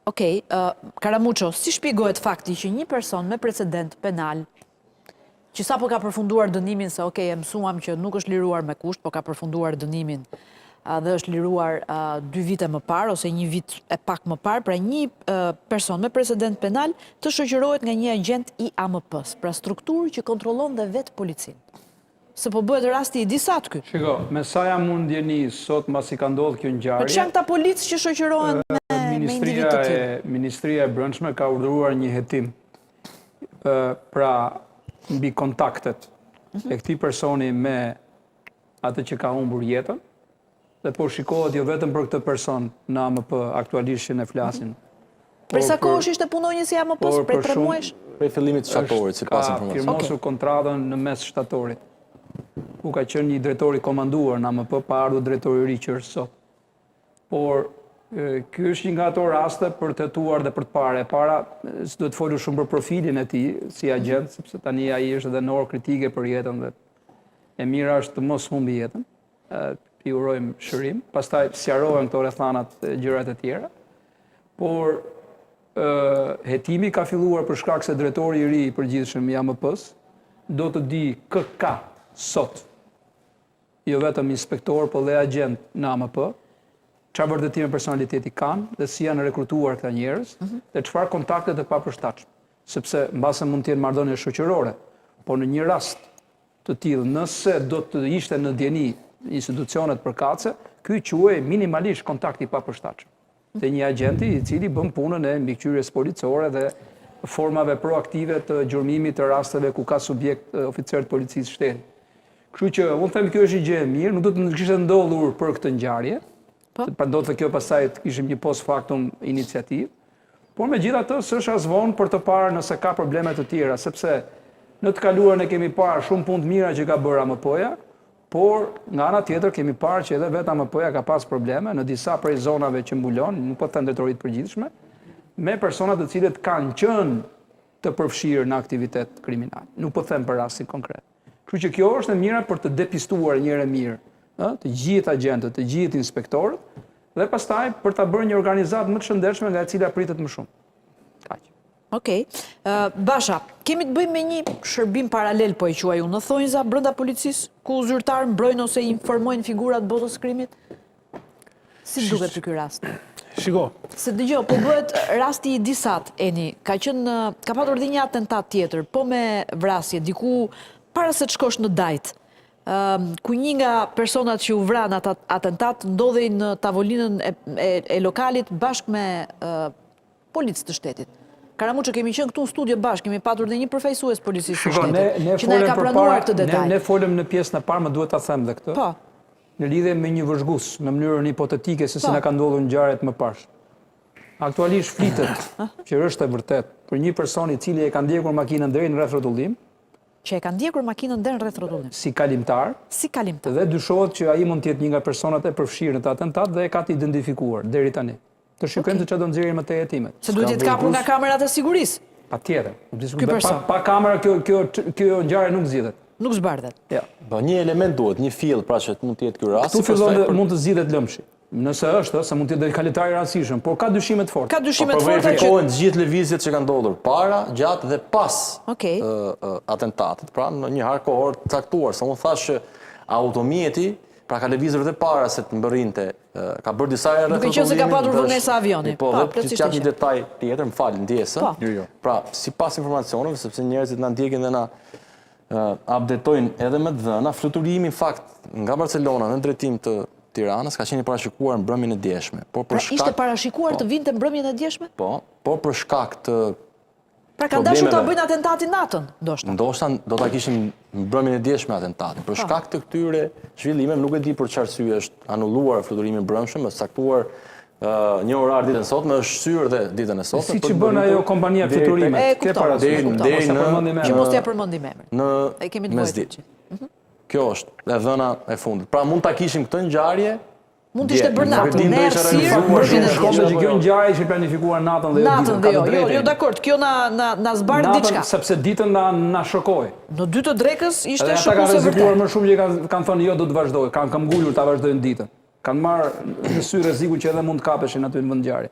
Okej, Karamuço, si shpjegohet fakti që një person me precedent penal, që sapo ka përfunduar dënimin se e mësuam që nuk është liruar me kusht, po ka përfunduar dënimin dhe është liruar 2 vite më parë, ose 1 vit e pak më parë, pra një person me precedent penal të shoqërohet nga një agent i AMP-s, pra strukturë që kontrollon dhe vetë policinë. Se po bëhet rasti i disat ky. Shiko, me sa jam mund ndjeni sot mbasi ka ndodhur kjo ngjarje. Po çan këta policë që shoqërohen me individ të tillë? Ministria e Brendshme ka urdhëruar një hetim pra mbi kontaktet e këtij personi me atë që ka humbur jetën, dhe po shikohet jo vetëm për këtë person në AMP aktualisht që ne flasin. Për sa kohësh ishte punonjës i AMP-s? Prej 3 muajsh? Prej fillimit të shtatorit, sipas informacionit. Ka firmosur kontratën në mes shtatorit. Ku ka qenë një drejtori komanduar në AMP, pa ardhur drejtori i ri që është sot. Por ky është një nga ato raste për të hetuar dhe për të parë. E para, s'do të folur shumë për profilin e tij si agent, sepse tani ai është edhe në orë kritike për jetën dhe e mira është të mos humbi jetën. I urojmë shërim, pastaj sqarohen këto rrethanat e gjërat e tjera. Por hetimi ka filluar për shkak se drejtori i ri i përgjithshëm i AMP-s do të di kë ka sot, jo vetëm inspektor, po dhe agent në AMP, çfarë vërtetime personaliteti kanë dhe si janë rekrutuar këta njerëz dhe çfarë kontakte të papërshtatshme. Sepse mbase mund të jenë marrëdhënie shoqërore, po në një rast të tillë, nëse do të ishte në dieni institucionet përkatëse, ky quhej minimalisht kontakt i papërshtatshëm. Dhe një agenti i cili bën punën e mbikëqyrjes policore dhe formave proaktive të gjurmimit të rasteve ku ka subjekt oficer të policisë shtetit. Kështu që unë them kjo është një gjë e mirë, nuk do të kishte ndodhur për këtë ngjarje. Pa do të kjo pastaj të kishim një post factum iniciativë. Por megjithatë s'është as vonë për të parë nëse ka probleme të tjera, sepse në të kaluarën e kemi parë shumë punë të mira që ka bërë AMP-ja, por nga ana tjetër kemi parë që edhe vetë AMP-ja ka pas probleme në disa prej zonave që mbulon, nuk po them drejtoritë përgjithshme, me persona të cilët kanë qenë të përfshirë në aktivitet kriminal. Nuk po them për rastin konkret. Kështu që kjo është e mira për të depistuar një herë mirë, të gjithë agentët, të gjithë inspektorët, dhe pastaj për ta bërë një organizatë më të shëndetshme nga e cila pritet më shumë. Kaq. Okej. Basha, kemi të bëjmë me një shërbim paralel, po e quaj unë, në thonjza brenda policisë, ku zyrtarë mbrojnë ose informojnë figurat botës krimit? Si duket për ky rast? Shiko. Se dëgjoj, po bëhet rasti i disat, Eni, ka patur dhe një atentat tjetër, po me vrasje, diku para se të shkosh në Dajt, ku një nga personat që u vran atë atentat ndodhej në tavolinën e lokalit bashkë me policë të shtetit. Karamuço, kemi qenë këtu në studio bashkë, kemi patur dhe një përfaqësues policisë së shtetit, që na e ka pranuar këtë detaj. Ne folëm në pjesën e parë, më duhet ta them dhe këtë. Po. Në lidhje me një vëzhgues, në mënyrën hipotetike se si na ka ndodhur ngjarjet më parë. Aktualisht flitet që është e vërtet për një person i cili e ka ndjekur makinën deri në rreth rrotullim. Që e ka ndjekur makinën deri në rreth rrotullim. Si kalimtar. Si kalimtar. Dhe dyshohet që ai mund të jetë një nga personat e përfshirë në të atentat dhe e ka të identifikuar deri tani. Të shikojmë se çfarë do nxjerrin më tej hetimet. Se duhet të kapur nga kamerat e sigurisë. Patjetër. Pa kamera kjo ngjarje nuk zgjidhet. Nuk zbardhet. Ja. Po një element duhet, një fill pra që mund të jetë ky rast. Tu fillon mund të zgjidhet lëmshi. Nëse është, se mund të jetë kalimtar i rastishëm, por ka dyshime të forta. Ka dyshime të forta që verifikohen të gjithë lëvizjet që kanë ndodhur para, gjatë dhe pas atentatit, pra në një harë kohor të caktuar. Sa unë thash që automjeti, pra ka lëvizur dhe para se të mbërrinte, ka bërë disa herë duke qenë se ka patur vënesa avioni. Po, dhe që qatë një detaj tjetër, më falë, ndjesë. Pra, sipas informacioneve, sepse njerëzit na ndjekin dhe na updatojnë edhe me dhëna, fluturimi fakt nga Barcelona në drejtim të Tiranës ka qenë parashikuar mbrëmjen e djeshme. Pra ishte parashikuar të vinte mbrëmjen e djeshme? Po, por për shkak të pra ka dashur ta bëjnë atentatin natën, ndoshta. Ndoshta do ta kishin mbrëmjen e djeshme atentatin. Për shkak të këtyre zhvillimeve, nuk e di për çfarë arsye është anulluar fluturimi mbrëmshëm, është caktuar një orar ditën e sotme, është shtyr dhe ditën e sotme. Siç bën ajo kompania fluturimit. Ke parasysh që mos t'ia përmendim emrin. Në kemi të vërtetë. Kjo është e dhëna e fundit. Pra mund ta kishim këtë ngjarje. Mund të ishte bërë natën, me errësirë, që kjo ngjarje ishte planifikuar natën dhe jo ditën. Natën dhe jo, dakord, kjo na zbardh diçka. Sepse ditën na shokoi. Në 2 të drekës ishte shokuese vërtet. Ata kanë rrezikuar më shumë që kanë thënë jo do të vazhdoj, kanë ngulur ta vazhdojnë ditën. Kanë marrë në sy rrezikun që edhe mund të kapeshin aty në vend ngjarje.